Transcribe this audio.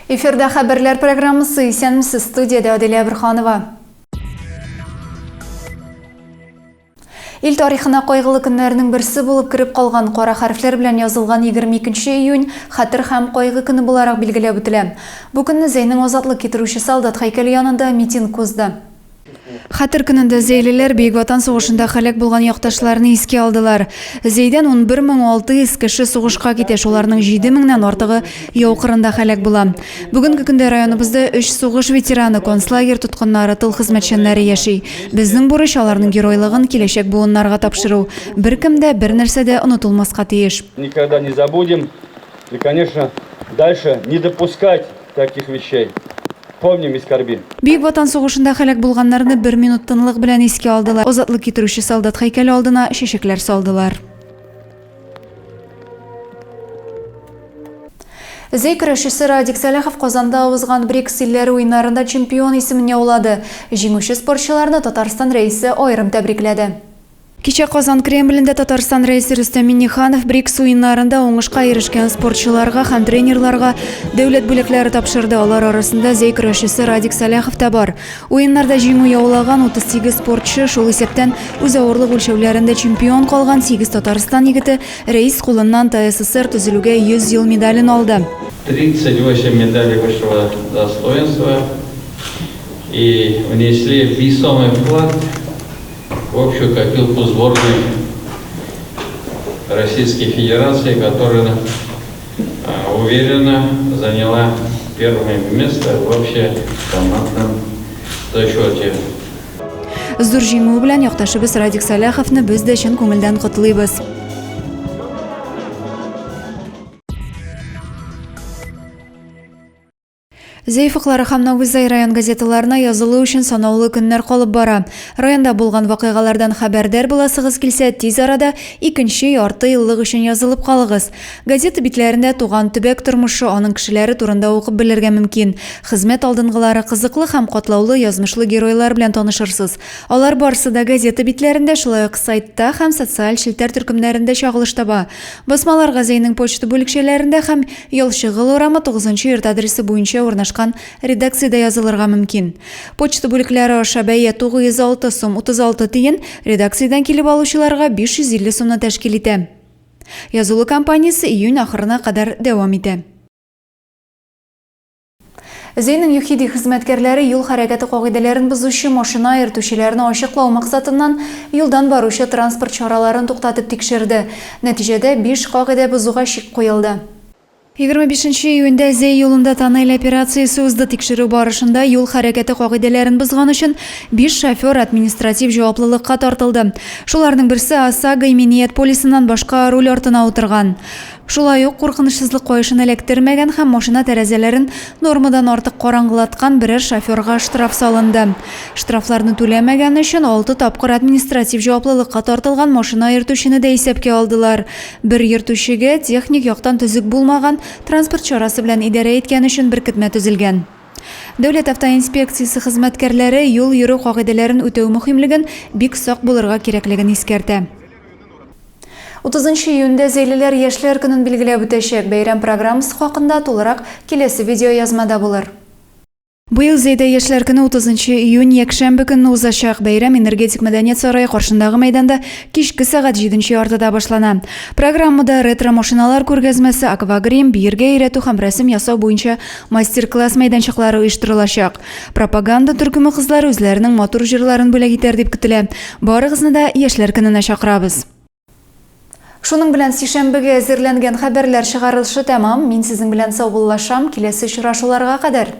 Эфирда хабарлар программасы исәнмесез, студияда Аделя Абырханова. Ил тарихына кайгылы көннәрнең берсе булып кирип калган кара хәрефләр белән язылган 22 июнь хәтер һәм кайгы көне буларак билгеләп үтелә. Бу көнне Зәйнең азатлык китерүче солдат һәйкәле янында митинг узды. Хәтер көнендә Зәйлеләр Бөек Ватан сугышында һәлак булган якташларны искә алдылар. Зәйдән 11600 кеше сугышка китә, шуларның 7000нән артыгы яу кырында һәлак була. Бүгенге көндә районыбызда 3 сугыш ветераны, концлагер тоткыннары, тыл хезмәтчәннәре яши. Безнең бурыч аларның геройлыгын киләчәк буыннарга тапшыру. Беркем дә бер нәрсә дә онытылмаска тиеш. Никогда не забудем и, конечно, дальше не допускать таких вещей. Помним и скорбим. Бөек Ватан сугышында һәлак булганнарны 1 минут тынлык белән искә алдылар. Азатлык китерүче солдат һәйкәле алдына чәчәкләр салдылар. Зәй көрәшчесе Радик Сәләхов Казанда узган БРИКС илләре уеннарында чемпион исемен яулады. Җиңүче спортчыларны Татарстан рәисе аерым тәбрикләде. Кичә Казан Кремлендә Татарстан рәисе Рөстәм Миңнеханов БРИКС уеннарында уңышка ирешкән спортчыларга һәм тренерларга дәүләт бүләкләре тапшырды. Алар арасында зәй көрәшчесе Радик Сәләхов та бар. Уеннарда җиңү яулаган 38 спортчы, шул исәптән үз авырлык үлчәүләрендә чемпион калган 8 Татарстан егете рәис кулыннан ТССР төзелүгә 100 ел медален алды. 38 медалей высшего достоинства и внесли весомый вклад в общую копилку сборной Российской Федерации, которая уверенно заняла первое место в общекомандном зачете. Зур җиңү белән якташыбыз Радик Сәләховны без дә чын күңелдән котлыйбыз. Зәйфыклары һәм Новый район газеталарына язылу өчен санаулы көннәр калып бара. Районда булган вакыйгалардан хәбәрдар буласыгыз килсә, тиз арада 2нче ярты еллык өчен язылып калыгыз. Газета битләрендә туган төбәк тормышы, аның кешеләре турында укып белергә мөмкин. Хезмәт алдынгылары кызыклы һәм катлаулы язмышлы геройлар белән танышырсыз. Алар барысы да газета битләрендә, шулай ук сайтта һәм социаль челтәр төркемнәрендә чагылыш таба. Басмаларга Зәйнең почта бүлекчәләрендә һәм Ялчыгыл урамы 9нчы йорт адресы буенча урнашкан редакциядә язылырга мөмкин. Почта бүлекләре аша бәя 906 сум 36 тиен, редакциядән килеп алучыларга 550 сумны тәшкил итә. Язылу кампаниясе июнь ахырына кадәр дәвам итә. Зәйнең ЮХИДИ хезмәткәрләре юл хәрәкәте кагыйдәләрен бозучы машина йөртүчеләрне ачыклау максатыннан юлдан баручы транспорт чараларын туктатып тикшерде. Нәтиҗәдә 5 кагыйдә бозуга чик куелды. 25 июньдә Зәй юлында тоннель операциясе узды. Тикшерү барышында юл хәрәкәте кагыйдәләрен бозган өчен 5 шофер административ җаваплылыкка тартылды. Шуларның берсе ОСАГО именият полисыннан башка руль артына утырган. Шулай ук куркынычсызлык каешын эләктермәгән һәм машина тәрәзәләрен нормадан артык караңгылаткан берәр шоферга штраф салынды. Штрафларны түләмәгән өчен 6 тапкыр административ җаваплылыкка тартылган машина йөртүчене дә исәпкә алдылар. Бер йөртүчегә техник яктан төзек булмаган транспорт чарасы белән идарә иткән өчен беркетмә төзелгән. Дәүләт автоинспекциясе хезмәткәрләре юл йөрү кагыйдәләрен үтәү мөһимлеген бик сак булырга кирәклеген искәртә. 30 июньдә Зәйлеләр яшьләр көнен билгеләп үтәчәк. Бәйрәм программасы хакында тулырак киләсе видео язмада булыр. Быел Зәйдә яшьләр көне 30 июнь якшәмбе көнне узачак. Бәйрәм энергетик мәдәният сарае каршындагы мәйданда кичке сәгать 7 яртыда башлана. Программада ретро машиналар күргәзмәсе, аквагрим, биергә өйрәтү һәм рәсем ясау буенча мастер-класс мәйданчыклары оештырылачак. Пропаганда төркеме кызлары үзләренең матур җырларын бүләк итәр дип көтелә. Барыгызны да яшьләр көненә чакырабыз. Шуның белән сишәмбегә әзерләнгән хәбәрләр чыгарылышы тәмам. Мин сезнең белән саубуллашам. Киләсе очрашуларга кадәр.